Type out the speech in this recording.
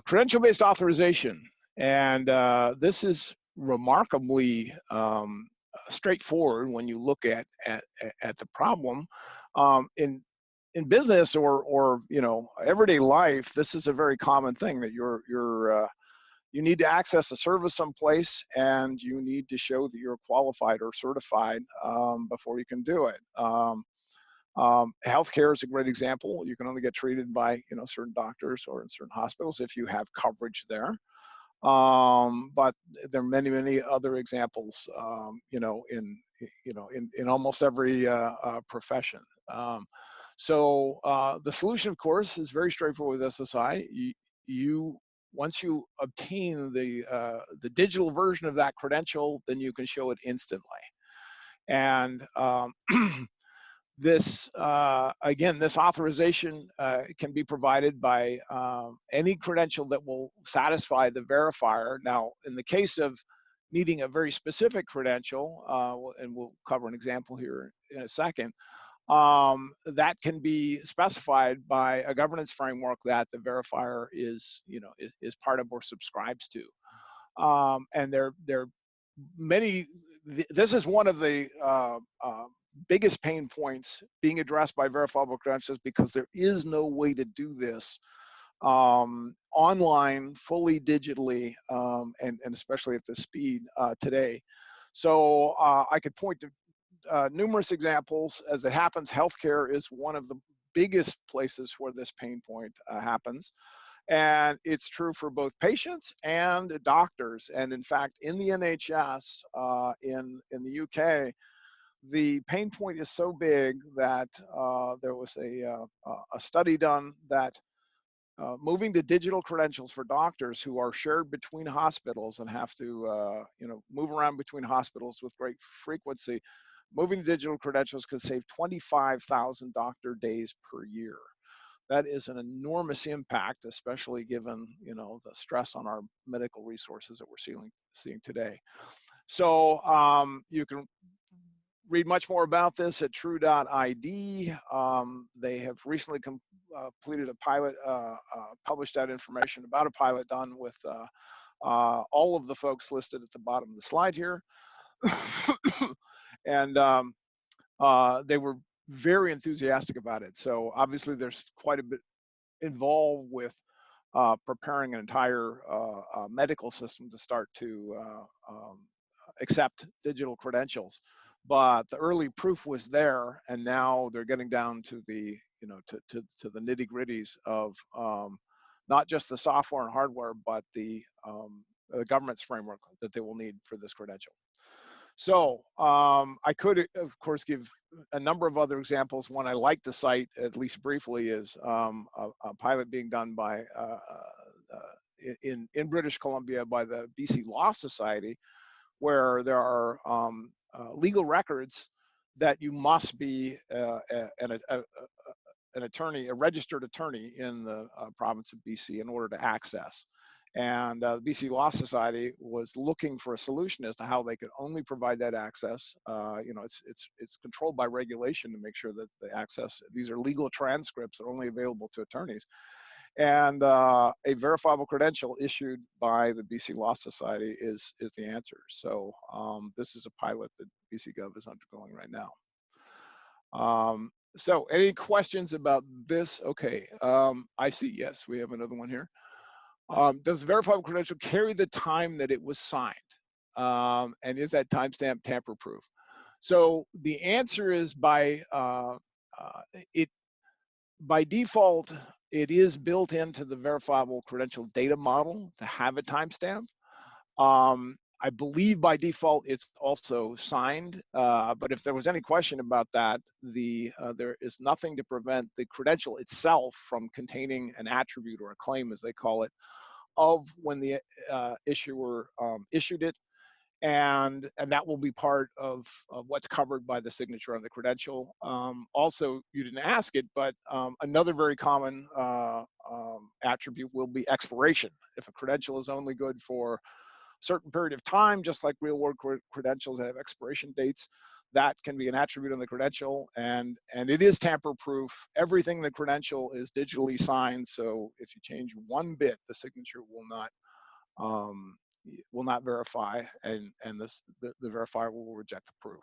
Credential-based authorization, and this is remarkably straightforward when you look at the problem. In business or you know, everyday life, this is a very common thing that you need to access a service someplace, and you need to show that you're qualified or certified before you can do it. Healthcare is a great example. You can only get treated by, you know, certain doctors or in certain hospitals if you have coverage there. But there are many other examples, you know, in almost every profession. So the solution, of course, is very straightforward with SSI. Once you obtain the digital version of that credential, then you can show it instantly. And this again, this authorization can be provided by any credential that will satisfy the verifier. Now, in the case of needing a very specific credential, and we'll cover an example here in a second, that can be specified by a governance framework that the verifier is, you know, is part of or subscribes to. And there are many. This is one of the biggest pain points being addressed by verifiable credentials, because there is no way to do this online, fully digitally, and especially at the speed today. So I could point to numerous examples. As it happens, healthcare is one of the biggest places where this pain point happens. And it's true for both patients and doctors. And in fact, in the NHS, in the UK, the pain point is so big that there was a study done that moving to digital credentials for doctors who are shared between hospitals and have to you know, move around between hospitals with great frequency, moving to digital credentials could save 25,000 doctor days per year. That is an enormous impact, especially given, you know, the stress on our medical resources that we're seeing today. So you can read much more about this at true.id. They have recently completed a pilot, published that information about a pilot done with all of the folks listed at the bottom of the slide here. And they were very enthusiastic about it. So obviously there's quite a bit involved with preparing an entire medical system to start to accept digital credentials. But the early proof was there, and now they're getting down to the, you know, to the nitty-gritties of not just the software and hardware, but the governance framework that they will need for this credential. So I could, of course, give a number of other examples. One I like to cite, at least briefly, is a pilot being done by in British Columbia by the BC Law Society, where there are legal records that you must be an attorney, a registered attorney in the province of BC in order to access. And the BC Law Society was looking for a solution as to how they could only provide that access. You know, it's controlled by regulation to make sure that the access, these are legal transcripts that are only available to attorneys. And a verifiable credential issued by the BC Law Society is the answer. So this is a pilot that BC Gov is undergoing right now. So any questions about this? Okay, I see, yes, we have another one here. Does the verifiable credential carry the time that it was signed? And is that timestamp tamper-proof? So the answer is by default, it is built into the verifiable credential data model to have a timestamp. I believe by default it's also signed, but if there was any question about that, there is nothing to prevent the credential itself from containing an attribute, or a claim as they call it, of when the issuer issued it. And that will be part of what's covered by the signature on the credential. Also, you didn't ask it, but another very common attribute will be expiration. If a credential is only good for a certain period of time, just like real world credentials that have expiration dates, that can be an attribute on the credential, and it is tamper-proof. Everything in the credential is digitally signed, so if you change one bit, the signature um, will not verify, and the verifier will reject the proof.